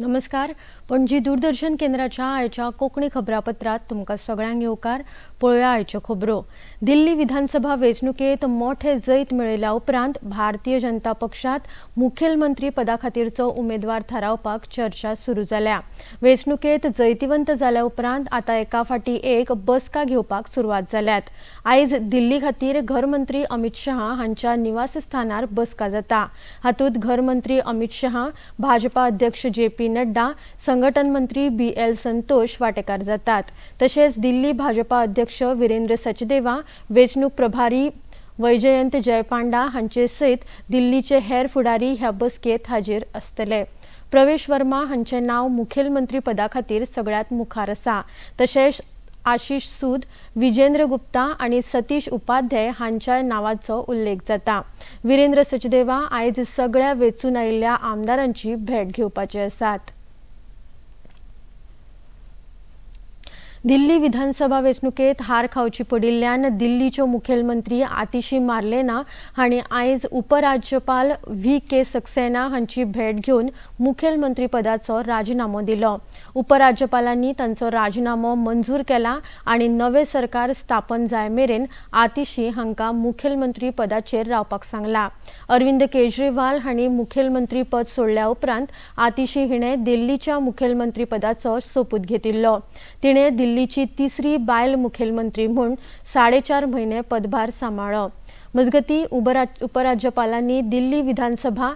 नमस्कार. पणजी दूरदर्शन केंद्राच्या आयच्या कोंकणी खबरापत्रात तुमकां सगळ्यांक येवकार. पळोवया आयच्यो खबरो. दिल्ली विधानसभा वेंचणुकेत मोठे जैत मेळयल्या उपरांत भारतीय जनता पक्षात मुखेलमंत्री पदा खातीरचो उमेदवार थारावपाक चर्चा सुरू जाल्या. वेंचणुकेत जैतिवंत जाल्या उपरांत आतां एका फाटी एक बसका घेवपाक सुरवात जाल्यात. आयज दिल्ली खातीर घरमंत्री अमित शहा हांच्या निवासस्थानार बसका जाता. हातूंत घरमंत्री अमित शहा, भाजपा अध्यक्ष JP नड्डा, संघटन मंत्री BL संतोष वांटेकार जातात. तशेंच दिल्ली भाजपा अध्यक्ष वीरेंद्र सचदेवा, वेंचणूक प्रभारी वैजयंत जयपांडा हांचे सयत दिल्लीचे हेर फुडारी ह्या बसकेत हाजीर आसतले. प्रवेश वर्मा हांचे नांव मुखेलमंत्री पदा खातीर सगळ्यात मुखार आसा. तशेंच आशीष सूद, विजेंद्र गुप्ता आनी सतीश उपाध्याय हांच्या नांवाचो उल्लेख जाता. वीरेंद्र सचदेवा आयज सगळ्या वेंचून आयिल्ल्या आमदारांची भेट घेवपाचे आसात. दिल्ली विधानसभा वेंचणुकेत हार खावची पडिल्ल्यान दिल्लीच्यो मुखेलमंत्री आतिशी मार्लेना हांणी आयज उपराज्यपाल VK सक्सेना हांची भेट घेवन मुखेलमंत्री पदाचो राजिनामो दिलो. उपराज्यपालांनी तांचो राजिनामो मंजूर केला आनी नवे सरकार स्थापन जाय मेरेन आतिशी हांकां मुखेलमंत्री पदाचेर रावपाक सांगला. अरविंद केजरीवाल हांणी मुखेलमंत्री पद सोडल्या उपरांत आतिशी हिणें दिल्लीच्या मुखेलमंत्री पदाचो सोपूत घेतिल्लो. तिणें दिल्लीची तिसरी बायल मुखेलमंत्री म्हूण 4.5 म्हयने पदभार सांबाळ्ळो. मजगतीं उपराज्यपालांनी दिल्ली विधानसभा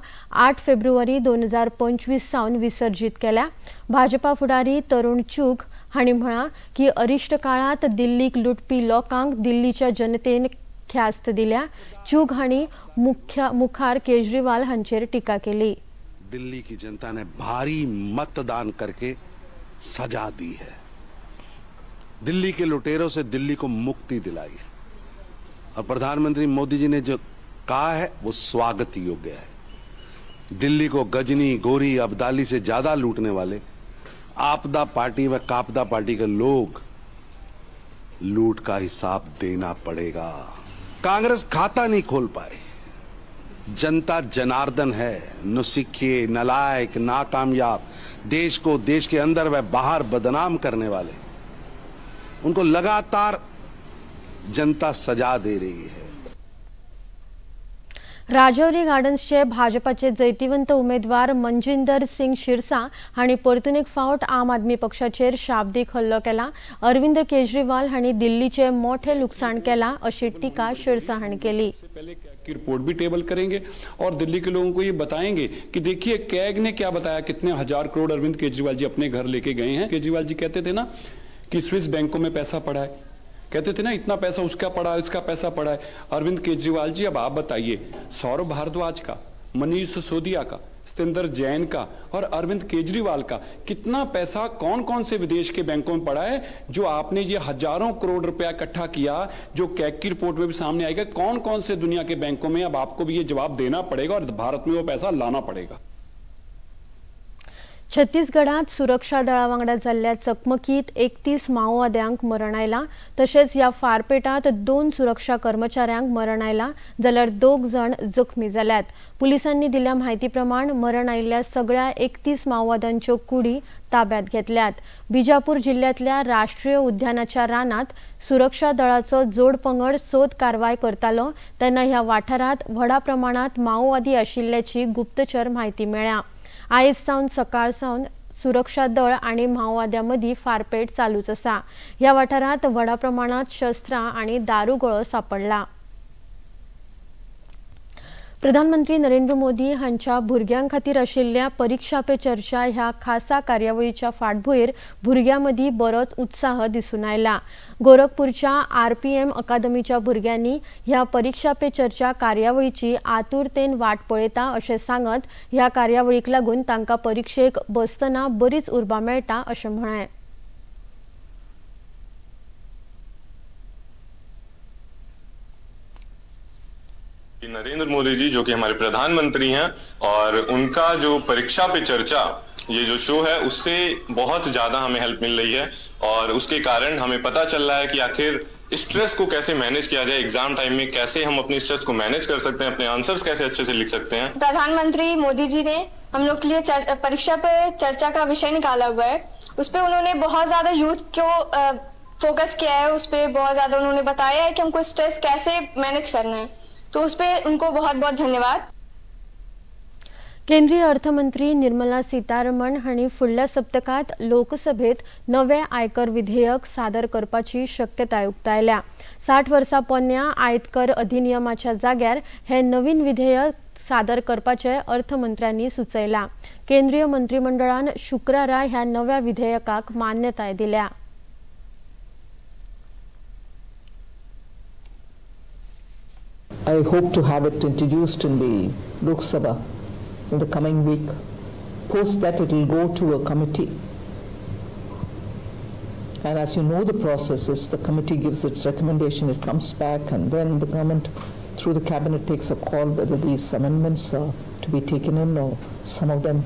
8 फेब्रुवारी 2025 सावन विसर्जीत केल्या. भाजपा फुडारी तरुण चूग हांणी म्हळां की अरिश्ट काळांत दिल्लीक लुटपी लोकांक दिल्लीच्या जनतेन ख्यास्त दिल्या. चूग हांणी मुखार केजरीवाल हांचेर टिका केली. दिल्ली की जनता ने भारी मतदान करके सजा दी है. दिल्ली के लुटेरों से दिल्ली को मुक्ति दिलाई है और प्रधानमंत्री मोदी जी ने जो कहा है वो स्वागत योग्य है. दिल्ली को गजनी, गोरी, अब्दाली से ज्यादा लूटने वाले आपदा पार्टी व कापदा पार्टी के लोग लूट का हिसाब देना पड़ेगा. कांग्रेस खाता नहीं खोल पाए. जनता जनार्दन है. नुसिखे, नलायक, नाकामयाब, देश को देश के अंदर व बाहर बदनाम करने वाले, उनको लगातार जनता सजा दे रही है. राजौरी गार्डन्सचे भाजपाचे जैतिवंत उमेदवार मनजिंदर सिंग शिरसा हांणी परतून एक फावट आम आदमी पक्षाचेर शाब्दीक हल्लो केला. अरविंद केजरीवाल हांणी दिल्लीचे मोठे लुकसाण केला अशी टीका शिरसा हांणी केली. की रिपोर्ट भी टेबल करेंगे और दिल्ली के लोगों को ये बताएंगे कि देखिए कैग ने क्या बताया, कितने हजार करोड़ अरविंद केजरीवाल जी अपने घर लेके गए हैं. केजरीवाल जी कहते थे ना कि स्विस बैंकों में पैसा पड़ा है, कहते थे ना इतना पैसा उसका पड़ा है, इसका पैसा पड़ा है. अरविंद केजरीवाल जी अब आप बताइए, सौरभ भारद्वाज का, मनीष सिसोदिया का, सतेंद्र जैन का और अरविंद केजरीवाल का कितना पैसा कौन कौन से विदेश के बैंकों में पड़ा है जो आपने ये हजारों करोड़ रुपया इकट्ठा किया, जो कैग की रिपोर्ट में भी सामने आएगा कौन कौन से दुनिया के बैंकों में. अब आपको भी ये जवाब देना पड़ेगा और भारत में वो पैसा लाना पड़ेगा. छत्तीसगडात सुरक्षा दळा वांगडा जाल्ल्या चकमकीत 31 माओवाद्यांक मरण आयला. तशेंच ह्या फारपेटात 2 सुरक्षा कर्मचाऱ्यांक मरण आयला जाल्यार 2 जण जखमी जाल्यात. पुलिसांनी दिल्ल्या म्हायती प्रमाण मरण आयिल्ल्या सगळ्या 31 माओवाद्यांच्यो कुडी ताब्यात घेतल्यात. बिजापूर जिल्ह्यातल्या राष्ट्रीय उद्यानाच्या रानात सुरक्षा दळाचो जोड पंगड सोद कारवाय करतालो तेन्ना ह्या वाठारात व्हडा प्रमाणात माओवादी आशिल्ल्याची गुप्तचर म्हायती मेळ्ळ्या. आयज सावन सकाळ सावन सुरक्षा दळ आणि माओवाद्यां मदीं फारपेट चालूच आसा. ह्या वाठारांत व्हडा प्रमाणात शस्त्रां आणि दारूगळो सापडला. प्रधानमंत्री नरेंद्र मोदी हांच्या भुरग्यां खातीर आशिल्ल्या परीक्षा पे चर्चा ह्या खासा कार्यावळीच्या फाटभुंयेर भुरग्यां मदीं बरोच उत्साह दिसून आयला. गोरखपूरच्या RPM अकादमीच्या भुरग्यांनी ह्या परीक्षा पे चर्चा कार्यावळीची आतुरतेन वाट पळयता अशें सांगत ह्या कार्यावळीक लागून तांकां परीक्षेक बसतना बरीच उर्बा मेळटा अशें म्हळें. नरेंद्र मोदी जी जो कि हमारे प्रधानमंत्री हैं और उनका जो परीक्षा पे चर्चा ये जो शो है उससे बहुत ज्यादा हमें हेल्प मिल रही है और उसके कारण हमें पता चल रहा है कि आखिर स्ट्रेस को कैसे मैनेज किया जाए, एग्जाम टाइम में कैसे हम अपने स्ट्रेस को मैनेज कर सकते हैं, अपने आंसर्स कैसे अच्छे से लिख सकते हैं. प्रधानमंत्री मोदी जी ने हम लोग के लिए परीक्षा पे चर्चा का विषय निकाला हुआ है। उस पर उन्होंने बहुत ज़्यादा यूथ को फोकस किया है। उस पर बहुत ज़्यादा उन्होंने बताया है कि हमको स्ट्रेस कैसे मैनेज करना है, तो उस पर उनको बहुत बहुत धन्यवाद। केंद्रीय अर्थमंत्री निर्मला सीतारमण हांणी फुडल्या सप्तकात लोकसभेत नवे आयकर विधेयक सादर करपाची शक्यताय उक्तायल्या। 60 वर्सां पोन्न्या आयकर अधिनियमाच्या जाग्यार हे नवीन विधेयक सादर करपाचे अर्थमंत्र्यांनी सुचयला। केंद्रीय मंत्रिमंडळान शुक्रारा ह्या नव्या विधेयकाक मान्यताय दिल्या। I hope to have it introduced in the Lok Sabha in the coming week. Post that it will go to a committee. And as you know the process is, the committee gives its recommendation, it comes back, and then the government through the cabinet takes a call whether these amendments are to be taken in or some of them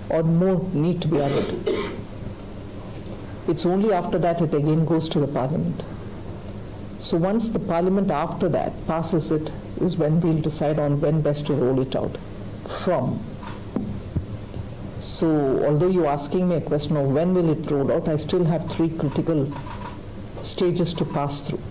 or more need to be added. It's only after that it again goes to the parliament. So once the parliament after that passes it is when we'll decide on when best to roll it out from. So although you're asking me a question of when will it roll out, I still have 3 critical stages to pass through.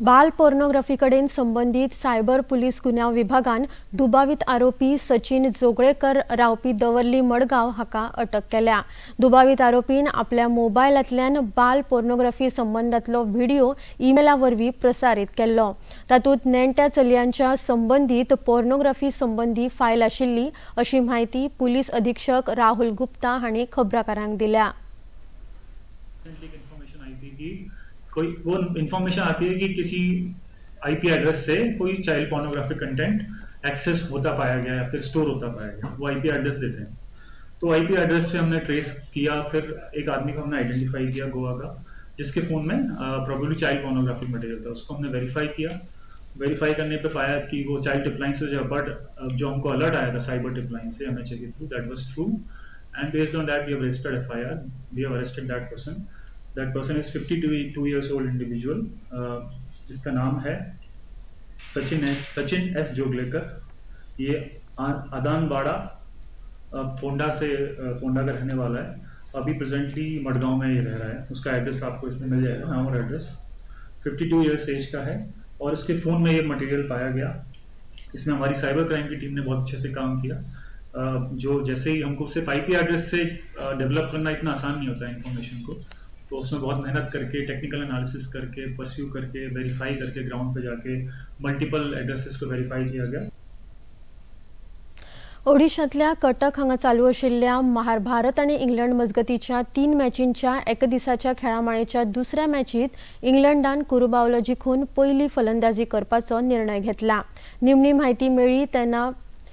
बाल पोर्नोग्राफीकडेन संबंधित cyber police गुन्यांव विभागान दुबावित आरोपी सचिन जोगळेकर रावपी दवर्ली मडगांव हाका अटक केल्या। दुबावित आरोपीन आपल्या मोबायलांतल्यान बाल पोर्नोग्राफी संबंधातलो व्हिडिओ ईमेला वरवीं प्रसारित केल्लो। तातूंत नेणट्या चलयांच्या संबंधित पोर्नोग्राफी संबंधी फायल आशिल्ली अशी माहिती पुलीस अधीक्षक राहुल गुप्ता हांणी खबराकारांक दिल्या। कोई वो इंफॉर्मेशन आती है कि किसी आईपी एड्रेस से कोई चाइल्ड पोर्नोग्राफिक कंटेंट एक्सेस होता पाया गया या फिर स्टोर होता पाया गया, वो आईपी एड्रेस देते हैं। तो आईपी एड्रेस से हमने ट्रेस किया, फिर एक आदमी को हमने आइडेंटिफाई किया गोवा का, जिसके फोन में प्रोबेबली चाइल्ड पोर्नोग्राफिक मटेरियल था। उसको हमने वेरीफाई किया। वेरीफाई करने पे पाया कि वो चाइल्ड टिपलाइन से जो हमको अलर्ट आया था साइबर टिपलाइन से एमएचए के through, that was true, and based on that we have registered FIR, we have arrested that person. That person is 52 years old individual, जिसका नाम है सचिन एस जोगलेकर। ये आदानबाड़ा पोंडा का रहने वाला है। अभी प्रेजेंटली मडगांव में ये रह रहा है। उसका एड्रेस आपको इसमें मिल जाएगा, नाम और एड्रेस। 52 ईयर्स एज का है और इसके फ़ोन में ये मटेरियल पाया गया। इसमें हमारी साइबर क्राइम की टीम ने बहुत अच्छे से काम किया। जो जैसे ही हमको सिर्फ आईपी एड्रेस से डेवलप करना इतना आसान नहीं होता है इन्फॉर्मेशन को, तो उसमें बहुत मेहनत करके, टेक्निकल एनालिसिस करके, परस्यू करके, वेरीफाई करके, ग्राउंड पे जाके मल्टिपल एड्रेसेस को वेरीफाई किया गया। ओडिशांतल्या कटक हांगा चालू आशिल्ल्या भारत आनी इंग्लंड मजगतीच्या 3 मॅचींच्या एकदिसाच्या खेळामाळेच्या दुसऱ्या मॅचीत इंग्लंडान कुरुबावलो जिखून पहिली फलंदाजी करपाचो निर्णय घेतला। निमणी म्हायती मेळ्ळी तेन्ना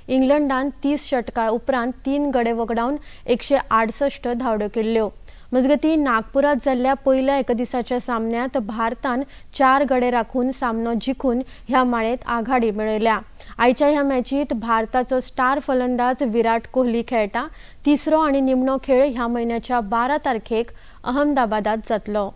इंग्लंडान 30 षटकां उपरांत 3 गडे वगडावन 168 धांवड्यो केल्ल्यो। मजगती नागपुरात जाल्ल्या पहिल्या एकदिसाच्या सामन्यात भारतान 4 गडे राखून सामनो जिखून ह्या माळेत आघाडी मेळयल्या। आयच्या ह्या मॅचीत भारताचो स्टार फलंदाज विराट कोहली खेळटा। तिसरो आनी निमणो खेळ ह्या महिन्याच्या 12 तारखेक अहमदाबादात जातलो।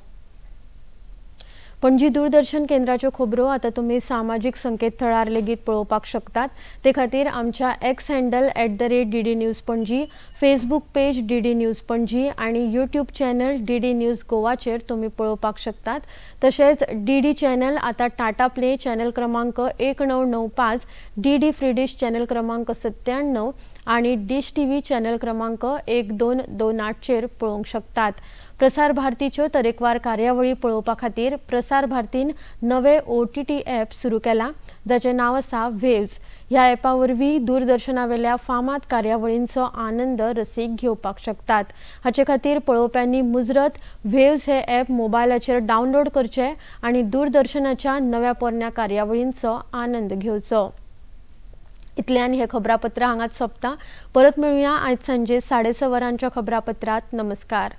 पणजी दूरदर्शन केंद्राच्यो खबरो आता तुम्ही सामाजिक संकेतथळार लेगीत पळोवपाक शकतात। ते खातीर आमच्या x handle @DD news Panaji, Facebook page DD news Panaji आणि यूट्यूब चॅनल DD न्यूज गोवाचेर तुम्ही पळोवपाक शकतात। तशेंच DD चॅनल आता टाटा प्ले चॅनल क्रमांक 1995, DD फ्री डिश चॅनल क्रमांक 97 आणि डिश टीव्ही चॅनल क्रमांक 1228 चेर पळोवंक शकतात। प्रसार भारतीच्यो तरेकवार कार्यावळी पळोवपा खातीर प्रसार भारतीन नवे OTT ॲप सुरू केला, जाचें नाव आसा वेव्स। ह्या ॲपा वरवीं दूरदर्शनावेल्या फामाद कार्यावळींचो आनंद रसीक घेवपाक शकतात। हाचे खातीर पळोवप्यांनी मुजरत वेव्स हे ॲप मोबायलाचेर डावनलोड करचें आणि दूरदर्शनाच्या नव्या पोरण्या कार्यावळींचो आनंद घेवचो। इतल्यान हे खबरापत्र हांगाच सोंपता। परत मेळुया आयज सांजे 6:30 वरांच्या खबरापत्रात। नमस्कार।